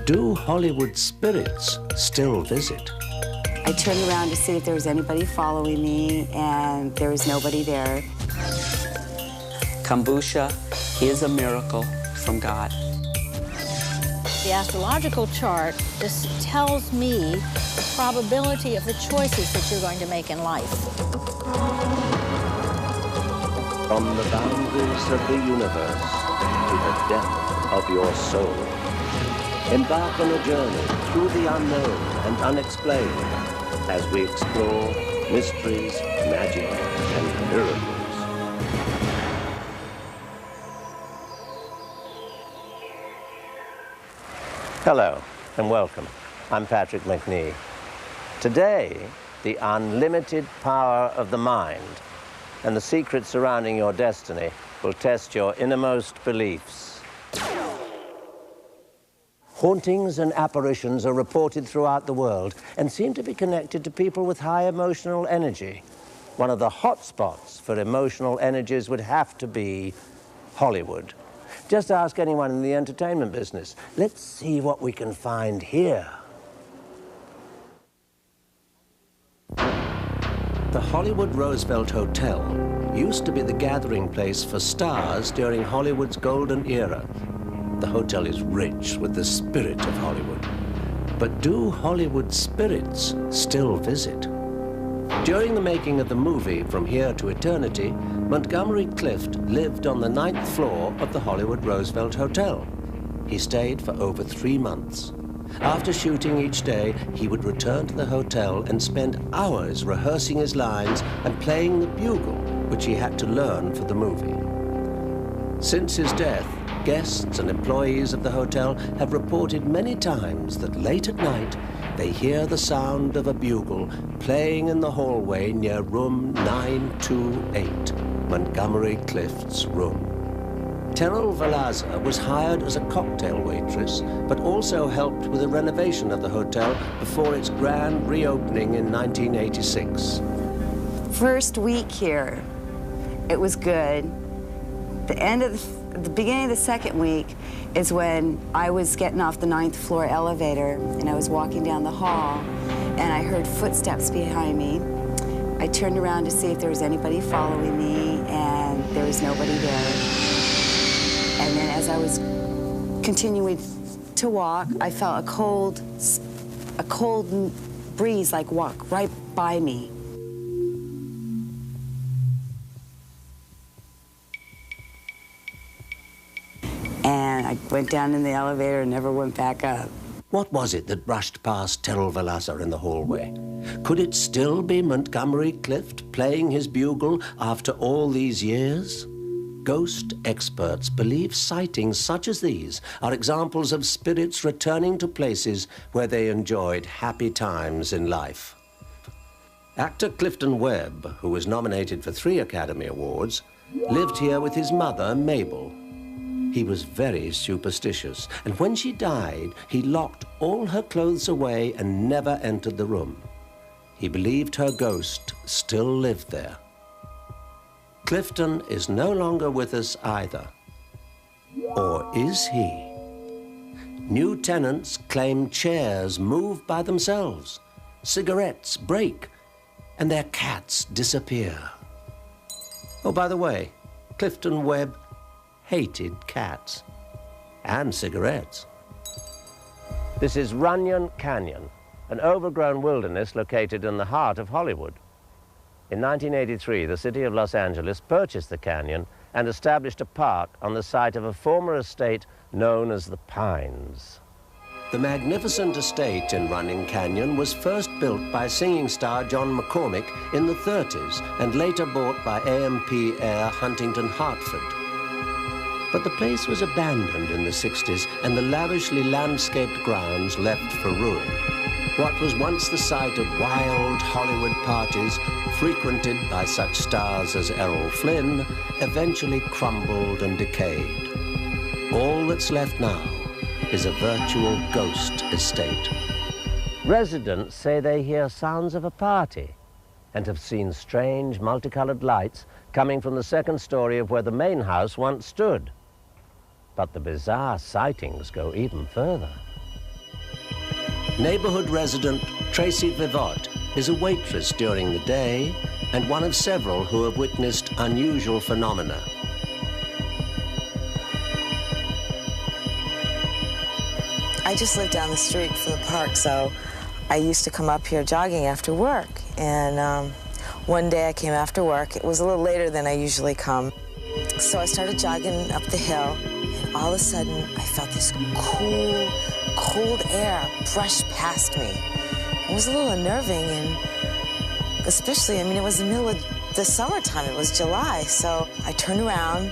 But do Hollywood spirits still visit? I turned around to see if there was anybody following me, and there was nobody there. Kombucha is a miracle from God. The astrological chart just tells me the probability of the choices that you're going to make in life. From the boundaries of the universe to the depth of your soul, embark on a journey through the unknown and unexplained as we explore mysteries, magic, and miracles. Hello and welcome. I'm Patrick McNee. Today, the unlimited power of the mind and the secrets surrounding your destiny will test your innermost beliefs. Hauntings and apparitions are reported throughout the world and seem to be connected to people with high emotional energy. One of the hot spots for emotional energies would have to be Hollywood. Just ask anyone in the entertainment business. Let's see what we can find here. The Hollywood Roosevelt Hotel used to be the gathering place for stars during Hollywood's golden era. The hotel is rich with the spirit of Hollywood. But do Hollywood spirits still visit? During the making of the movie From Here to Eternity, Montgomery Clift lived on the 9th floor of the Hollywood Roosevelt Hotel. He stayed for over 3 months. After shooting each day, he would return to the hotel and spend hours rehearsing his lines and playing the bugle, which he had to learn for the movie. Since his death, guests and employees of the hotel have reported many times that late at night, they hear the sound of a bugle playing in the hallway near room 928, Montgomery Clift's room. Terrell Valaza was hired as a cocktail waitress, but also helped with the renovation of the hotel before its grand reopening in 1986. First week here, it was good. The beginning of the second week is when I was getting off the 9th floor elevator and I was walking down the hall and I heard footsteps behind me. I turned around to see if there was anybody following me, and there was nobody there. And then as I was continuing to walk, I felt a cold breeze like walk right by me. And I went down in the elevator and never went back up. What was it that brushed past Terrell Valaza in the hallway? Could it still be Montgomery Clift playing his bugle after all these years? Ghost experts believe sightings such as these are examples of spirits returning to places where they enjoyed happy times in life. Actor Clifton Webb, who was nominated for 3 Academy Awards, lived here with his mother, Mabel. He was very superstitious, and when she died, he locked all her clothes away and never entered the room. He believed her ghost still lived there. Clifton is no longer with us either. Or is he? New tenants claim chairs move by themselves, cigarettes break, and their cats disappear. Oh, by the way, Clifton Webb hated cats and cigarettes. This is Runyon Canyon, an overgrown wilderness located in the heart of Hollywood. In 1983, the city of Los Angeles purchased the canyon and established a park on the site of a former estate known as the Pines. The magnificent estate in Runyon Canyon was first built by singing star John McCormick in the 30s and later bought by AMP heir Huntington Hartford. But the place was abandoned in the 60s and the lavishly landscaped grounds left for ruin. What was once the site of wild Hollywood parties, frequented by such stars as Errol Flynn, eventually crumbled and decayed. All that's left now is a virtual ghost estate. Residents say they hear sounds of a party and have seen strange multicolored lights coming from the second story of where the main house once stood. But the bizarre sightings go even further. Neighborhood resident Tracy Vivot is a waitress during the day and one of several who have witnessed unusual phenomena. I just live down the street from the park, so I used to come up here jogging after work. And one day I came after work. It was a little later than I usually come. So I started jogging up the hill, and all of a sudden I felt this cool, cold air brush past me. It was a little unnerving, and especially, I mean, it was the middle of the summertime. It was July, so I turned around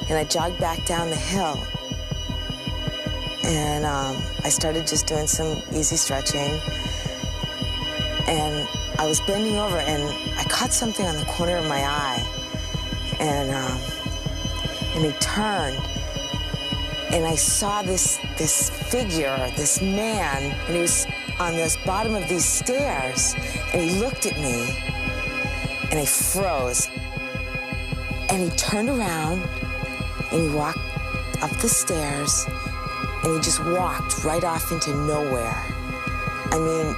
and I jogged back down the hill. And I started just doing some easy stretching. And I was bending over, and I caught something on the corner of my eye. And he turned, and I saw this figure, this man, and he was on this bottom of these stairs, and he looked at me, and he froze. And he turned around, and he walked up the stairs, and he just walked right off into nowhere. I mean,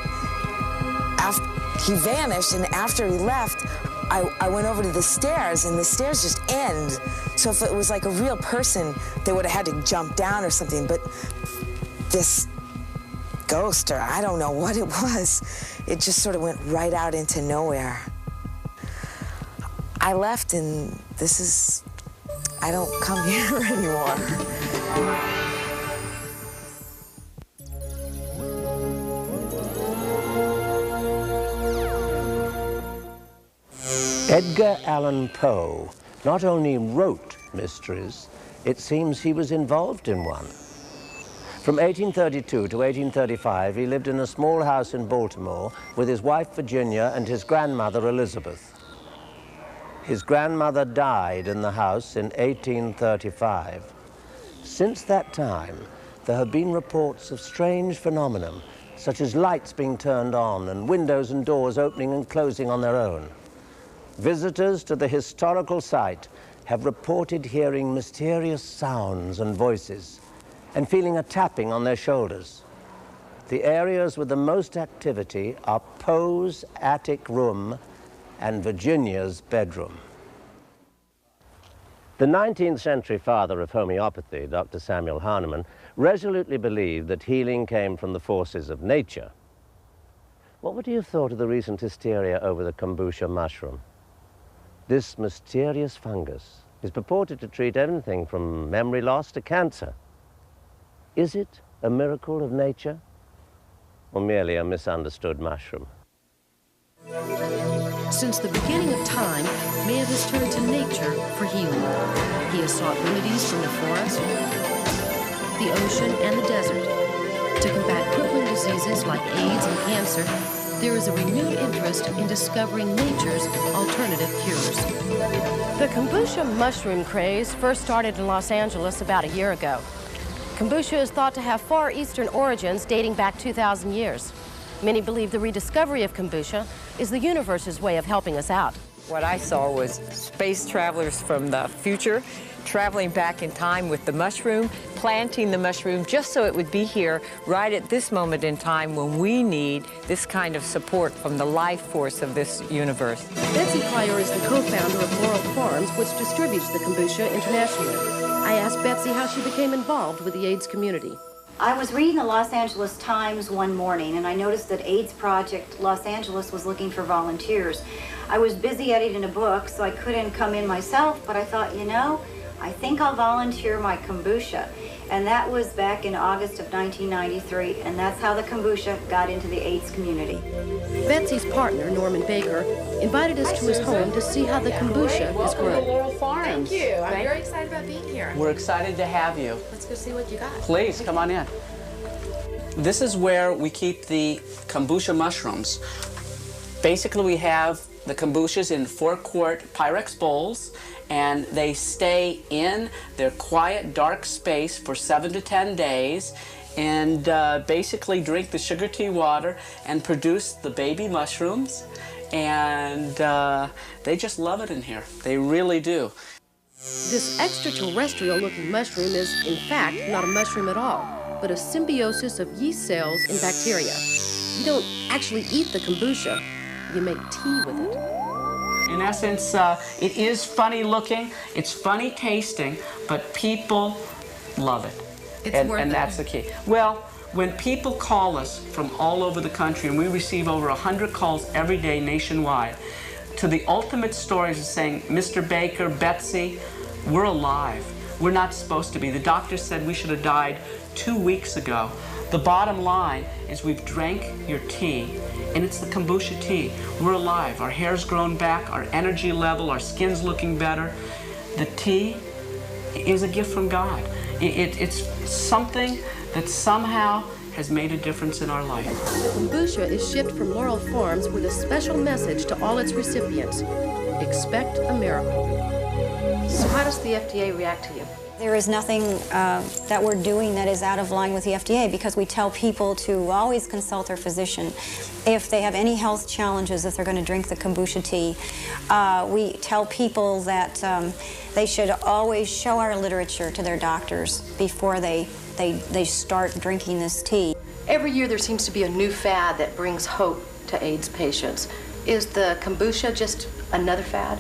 he vanished, and after he left, I went over to the stairs, and the stairs just end. So if it was like a real person, they would have had to jump down or something, but this ghost, or I don't know what it was, it just sort of went right out into nowhere. I left, and I don't come here anymore. Edgar Allan Poe not only wrote mysteries, it seems he was involved in one. From 1832 to 1835, he lived in a small house in Baltimore with his wife Virginia and his grandmother Elizabeth. His grandmother died in the house in 1835. Since that time, there have been reports of strange phenomena, such as lights being turned on and windows and doors opening and closing on their own. Visitors to the historical site have reported hearing mysterious sounds and voices and feeling a tapping on their shoulders. The areas with the most activity are Poe's attic room and Virginia's bedroom. The 19th century father of homeopathy, Dr. Samuel Hahnemann, resolutely believed that healing came from the forces of nature. What would you have thought of the recent hysteria over the kombucha mushroom? This mysterious fungus is purported to treat anything from memory loss to cancer. Is it a miracle of nature or merely a misunderstood mushroom? Since the beginning of time, man has turned to nature for healing. He has sought remedies from the forest, the ocean, and the desert. To combat crippling diseases like AIDS and cancer, there is a renewed interest in discovering nature's alternative cures. The kombucha mushroom craze first started in Los Angeles about a year ago. Kombucha is thought to have Far Eastern origins dating back 2,000 years. Many believe the rediscovery of kombucha is the universe's way of helping us out. What I saw was space travelers from the future traveling back in time with the mushroom, planting the mushroom just so it would be here right at this moment in time when we need this kind of support from the life force of this universe. Betsy Pryor is the co-founder of Laurel Farms, which distributes the kombucha internationally. I asked Betsy how she became involved with the AIDS community. I was reading the Los Angeles Times one morning, and I noticed that AIDS Project Los Angeles was looking for volunteers. I was busy editing a book, so I couldn't come in myself, but I thought, you know, I think I'll volunteer my kombucha. And that was back in August of 1993, and that's how the kombucha got into the AIDS community. Betsy's partner, Norman Baker, invited us to his home to see how the kombucha is grown. Laurel Farms. Thank you. I'm very excited about being here. We're excited to have you. Let's go see what you got. Please, come on in. This is where we keep the kombucha mushrooms. Basically, we have the kombuchas in 4-quart Pyrex bowls, and they stay in their quiet, dark space for 7 to 10 days and basically drink the sugar tea water and produce the baby mushrooms. And they just love it in here. They really do. This extraterrestrial-looking mushroom is, in fact, not a mushroom at all. but a symbiosis of yeast cells and bacteria. You don't actually eat the kombucha, you make tea with it. In essence, it is funny looking, it's funny tasting, but people love it. It's worth it. And that's the key. Well, when people call us from all over the country, and we receive over 100 calls every day nationwide, to the ultimate stories of saying, Mr. Baker, Betsy, we're alive. We're not supposed to be. The doctor said we should have died 2 weeks ago. The bottom line is we've drank your tea, and it's the kombucha tea. We're alive. Our hair's grown back, our energy level, our skin's looking better. The tea is a gift from God. It's something that somehow has made a difference in our life. The kombucha is shipped from Laurel Farms with a special message to all its recipients. Expect a miracle. So how does the FDA react to you? There is nothing that we're doing that is out of line with the FDA, because we tell people to always consult their physician if they have any health challenges, if they're going to drink the kombucha tea. We tell people that they should always show our literature to their doctors before they start drinking this tea. Every year there seems to be a new fad that brings hope to AIDS patients. Is the kombucha just another fad?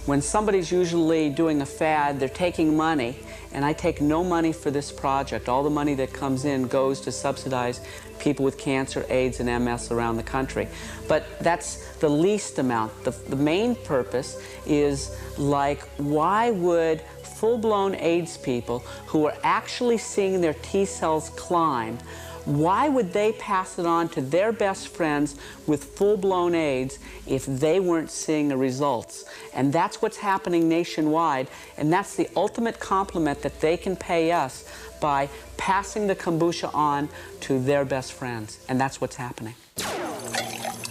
When somebody's usually doing a fad, they're taking money, and I take no money for this project. All the money that comes in goes to subsidize people with cancer, AIDS, and MS around the country. But that's the least amount. The main purpose is, like, why would full-blown AIDS people who are actually seeing their T cells climb, why would they pass it on to their best friends with full-blown AIDS if they weren't seeing the results? And that's what's happening nationwide, and that's the ultimate compliment that they can pay us by passing the kombucha on to their best friends, and that's what's happening.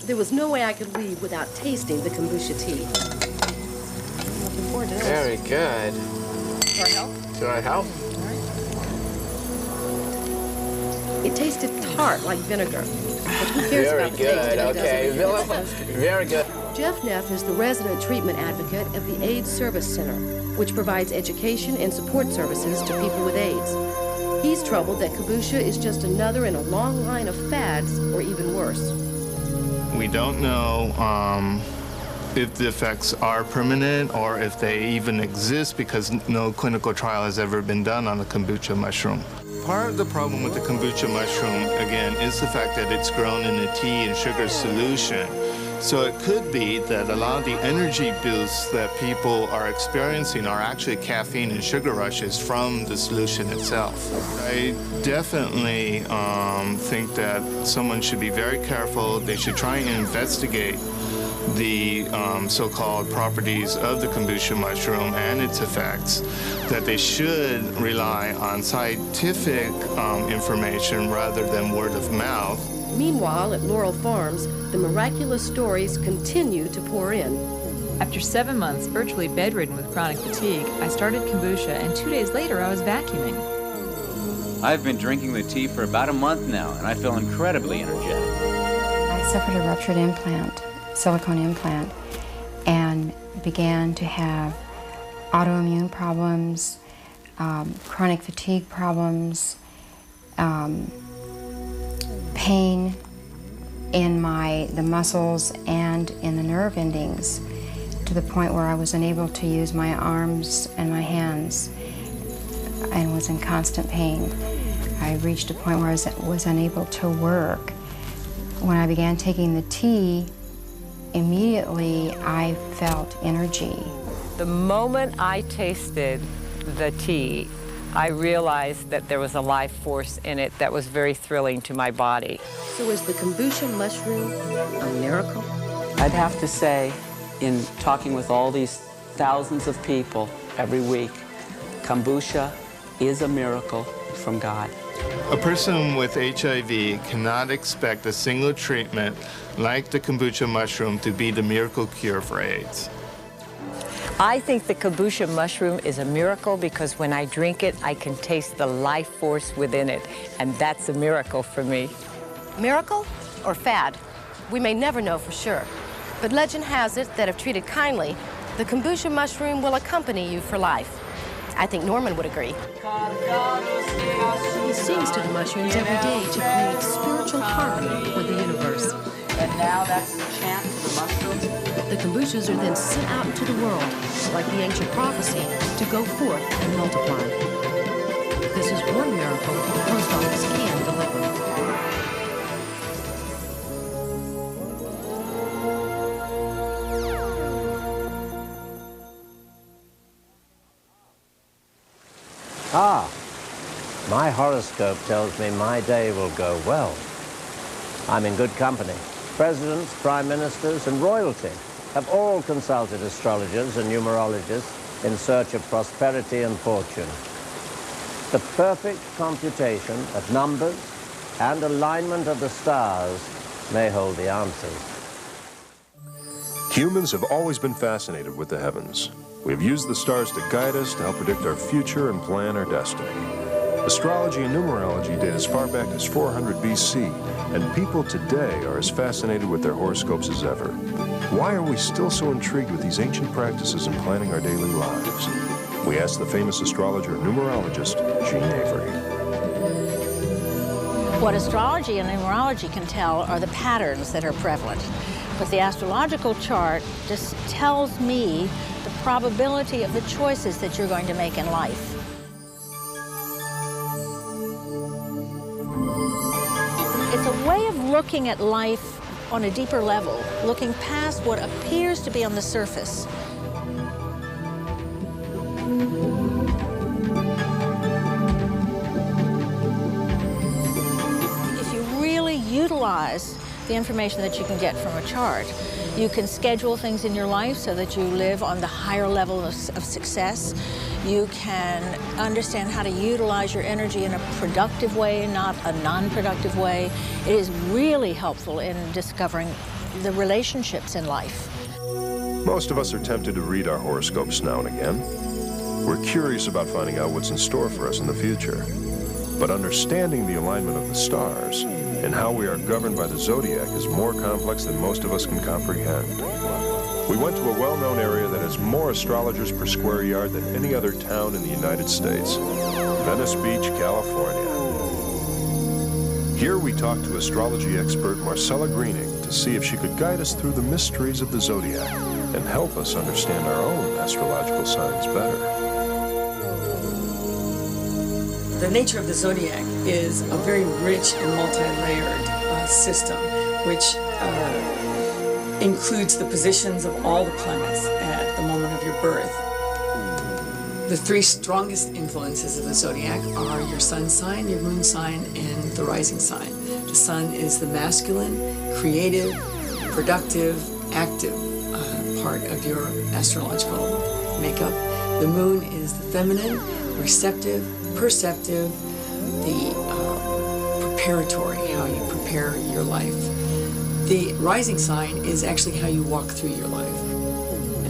There was no way I could leave without tasting the kombucha tea. Looking forward to this. Very good. Should I help? Should I help? It tasted tart like vinegar. But who cares Very about the taste? good. Okay. Very good. Jeff Neff is the resident treatment advocate of the AIDS Service Center, which provides education and support services to people with AIDS. He's troubled that kombucha is just another in a long line of fads, or even worse. We don't know if the effects are permanent or if they even exist, because no clinical trial has ever been done on the kombucha mushroom. Part of the problem with the kombucha mushroom, again, is the fact that it's grown in a tea and sugar solution. So it could be that a lot of the energy boosts that people are experiencing are actually caffeine and sugar rushes from the solution itself. I definitely think that someone should be very careful. They should try and investigate the so-called properties of the kombucha mushroom and its effects, that they should rely on scientific information rather than word of mouth. Meanwhile, at Laurel Farms, the miraculous stories continue to pour in. After 7 months virtually bedridden with chronic fatigue, I started kombucha, and 2 days later I was vacuuming. I've been drinking the tea for about a month now, and I feel incredibly energetic. I suffered a ruptured implant, silicone implant, and began to have autoimmune problems, chronic fatigue problems, pain in the muscles and in the nerve endings, to the point where I was unable to use my arms and my hands and was in constant pain. I reached a point where I was unable to work. When I began taking the tea, immediately I felt energy. The moment I tasted the tea, I realized that there was a life force in it that was very thrilling to my body. So is the kombucha mushroom a miracle? I'd have to say, in talking with all these thousands of people every week, kombucha is a miracle from God. A person with HIV cannot expect a single treatment like the kombucha mushroom to be the miracle cure for AIDS. I think the kombucha mushroom is a miracle because when I drink it, I can taste the life force within it, and that's a miracle for me. Miracle or fad? We may never know for sure, but legend has it that if treated kindly, the kombucha mushroom will accompany you for life. I think Norman would agree. He sings to the mushrooms every day to create spiritual harmony with the universe. And now that's the chant to the mushrooms. The kombuchas are then sent out into the world, like the ancient prophecy, to go forth and multiply. This is one miracle the post office can deliver. Ah, my horoscope tells me my day will go well. I'm in good company. Presidents, prime ministers, and royalty have all consulted astrologers and numerologists in search of prosperity and fortune. The perfect computation of numbers and alignment of the stars may hold the answers. Humans have always been fascinated with the heavens. We have used the stars to guide us, to help predict our future and plan our destiny. Astrology and numerology date as far back as 400 BC, and people today are as fascinated with their horoscopes as ever. Why are we still so intrigued with these ancient practices in planning our daily lives? We asked the famous astrologer and numerologist, Jean Avery. What astrology and numerology can tell are the patterns that are prevalent. But the astrological chart just tells me the probability of the choices that you're going to make in life. It's a way of looking at life on a deeper level, looking past what appears to be on the surface. If you really utilize the information that you can get from a chart, you can schedule things in your life so that you live on the higher level of success. You can understand how to utilize your energy in a productive way, not a non-productive way. It is really helpful in discovering the relationships in life. Most of us are tempted to read our horoscopes now and again. We're curious about finding out what's in store for us in the future. But understanding the alignment of the stars and how we are governed by the zodiac is more complex than most of us can comprehend. We went to a well-known area that has more astrologers per square yard than any other town in the United States, Venice Beach, California. Here we talked to astrology expert Marcella Greening to see if she could guide us through the mysteries of the zodiac and help us understand our own astrological signs better. The nature of the zodiac is a very rich and multi-layered system, which includes the positions of all the planets at the moment of your birth. The three strongest influences of the zodiac are your sun sign, your moon sign, and the rising sign. The sun is the masculine, creative, productive, active part of your astrological makeup. The moon is the feminine, receptive, perceptive, the preparatory, how you prepare your life. The rising sign is actually how you walk through your life.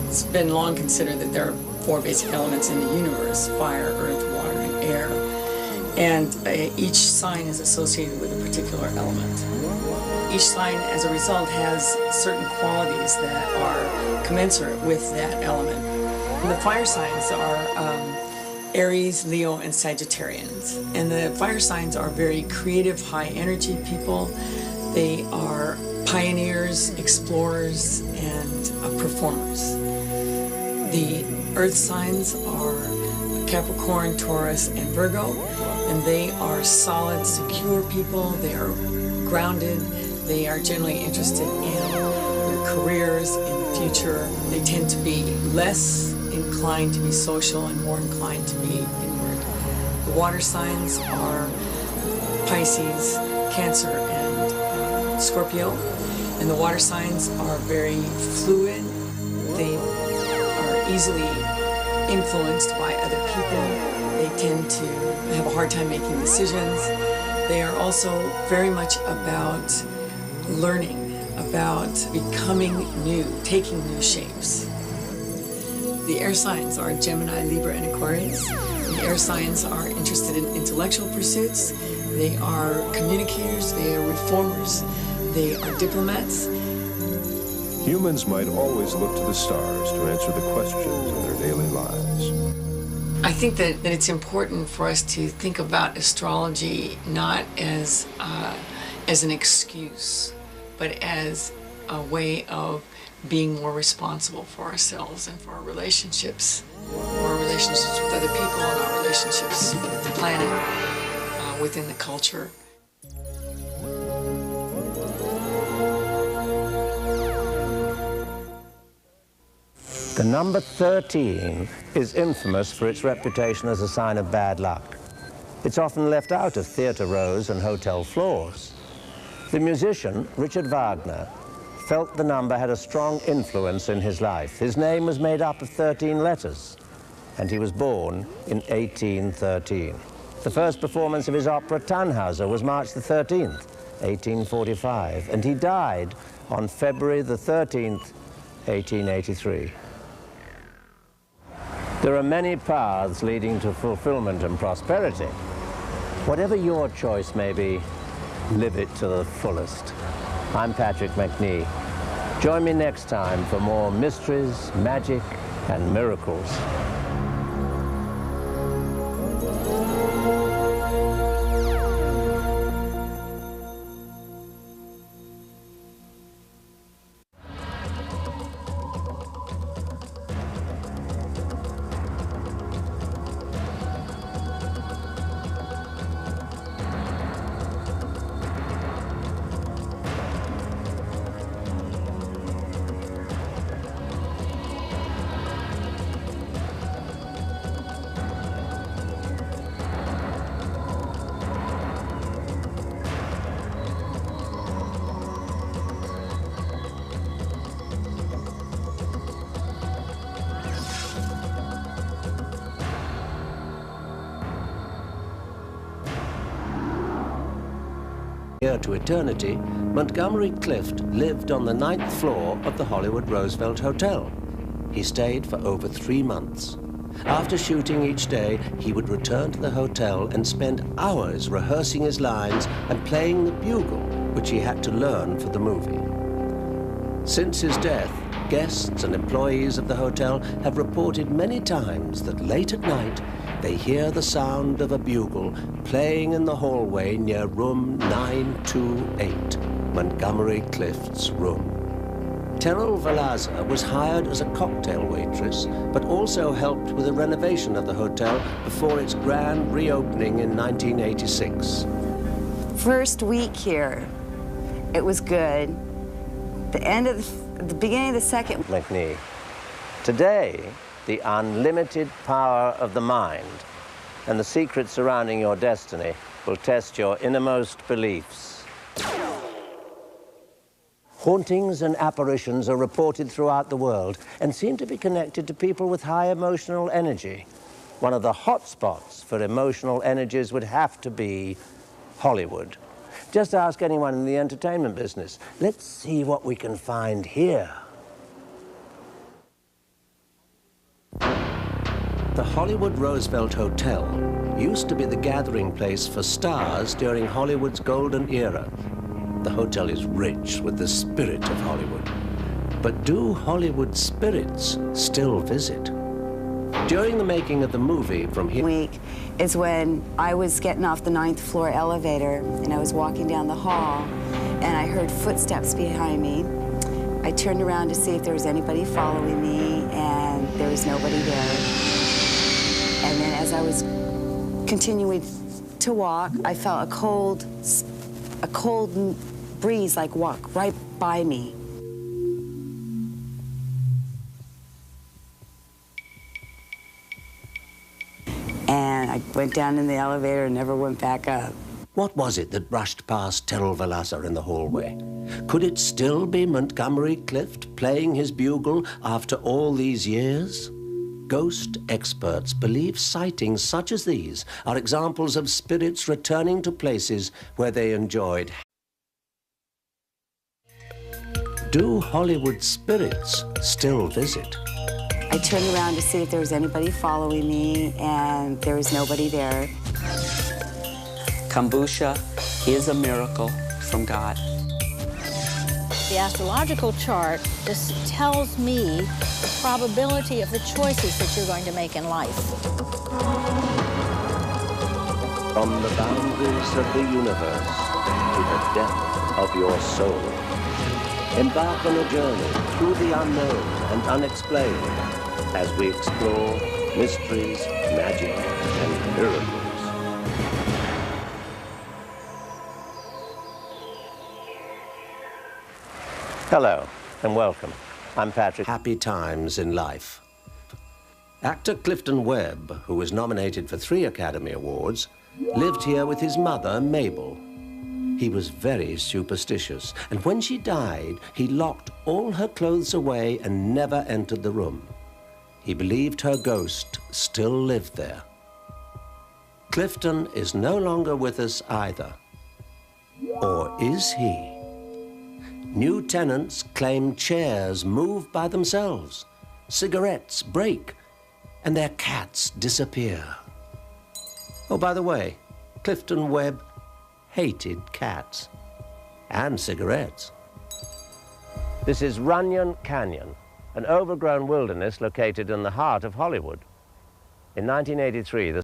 It's been long considered that there are four basic elements in the universe: fire, earth, water, and air. And each sign is associated with a particular element. Each sign, as a result, has certain qualities that are commensurate with that element. And the fire signs are Aries, Leo, and Sagittarians. And the fire signs are very creative, high-energy people. They are pioneers, explorers, and performers. The earth signs are Capricorn, Taurus, and Virgo, and they are solid, secure people. They are grounded. They are generally interested in their careers, in the future. They tend to be less inclined to be social and more inclined to be inward. The water signs are Pisces, Cancer, and Scorpio. And the water signs are very fluid. They are easily influenced by other people. They tend to have a hard time making decisions. They are also very much about learning, about becoming new, taking new shapes. The air signs are Gemini, Libra, and Aquarius. The air signs are interested in intellectual pursuits. They are communicators. They are reformers. They are diplomats. Humans might always look to the stars to answer the questions of their daily lives. I think that it's important for us to think about astrology not as an excuse, but as a way of being more responsible for ourselves and for our relationships with other people, and our relationships with the planet, within the culture. The number 13 is infamous for its reputation as a sign of bad luck. It's often left out of theatre rows and hotel floors. The musician, Richard Wagner, felt the number had a strong influence in his life. His name was made up of 13 letters, and he was born in 1813. The first performance of his opera, Tannhauser, was March the 13th, 1845, and he died on February the 13th, 1883. There are many paths leading to fulfillment and prosperity. Whatever your choice may be, live it to the fullest. I'm Patrick McNee. Join me next time for more mysteries, magic, and miracles. Here to eternity, Montgomery Clift lived on the 9th floor of the Hollywood Roosevelt Hotel. He stayed for over 3 months. After shooting each day, he would return to the hotel and spend hours rehearsing his lines and playing the bugle, which he had to learn for the movie. Since his death, guests and employees of the hotel have reported many times that late at night, they hear the sound of a bugle playing in the hallway near room 928, Montgomery Clift's room. Terrell Valaza was hired as a cocktail waitress, but also helped with the renovation of the hotel before its grand reopening in 1986. First week here, it was good. The beginning of the second. McNee. Today, the unlimited power of the mind and the secrets surrounding your destiny will test your innermost beliefs. Hauntings and apparitions are reported throughout the world and seem to be connected to people with high emotional energy. One of the hot spots for emotional energies would have to be Hollywood. Just ask anyone in the entertainment business. Let's see what we can find here. The Hollywood Roosevelt Hotel used to be the gathering place for stars during Hollywood's golden era. The hotel is rich with the spirit of Hollywood. But do Hollywood spirits still visit? During the making of the movie from here... Week is when I was getting off the 9th floor elevator and I was walking down the hall and I heard footsteps behind me. I turned around to see if there was anybody following me, and there was nobody there. And then as I was continuing to walk, I felt a cold breeze like walk right by me. And I went down in the elevator and never went back up. What was it that brushed past Terrell Valaza in the hallway? Could it still be Montgomery Clift playing his bugle after all these years? Ghost experts believe sightings such as these are examples of spirits returning to places where they enjoyed. Do Hollywood spirits still visit? I turned around to see if there was anybody following me, and there was nobody there. Kombucha is a miracle from God. The astrological chart just tells me the probability of the choices that you're going to make in life. From the boundaries of the universe to the depth of your soul, embark on a journey through the unknown and unexplained as we explore mysteries, magic, and miracles. Hello, and welcome. I'm Patrick. Happy times in life. Actor Clifton Webb, who was nominated for 3 Academy Awards, lived here with his mother, Mabel. He was very superstitious, and when she died, he locked all her clothes away and never entered the room. He believed her ghost still lived there. Clifton is no longer with us either. Or is he? New tenants claim chairs move by themselves, cigarettes break, and their cats disappear. Oh, by the way, Clifton Webb hated cats and cigarettes. This is Runyon Canyon, an overgrown wilderness located in the heart of Hollywood. In 1983, the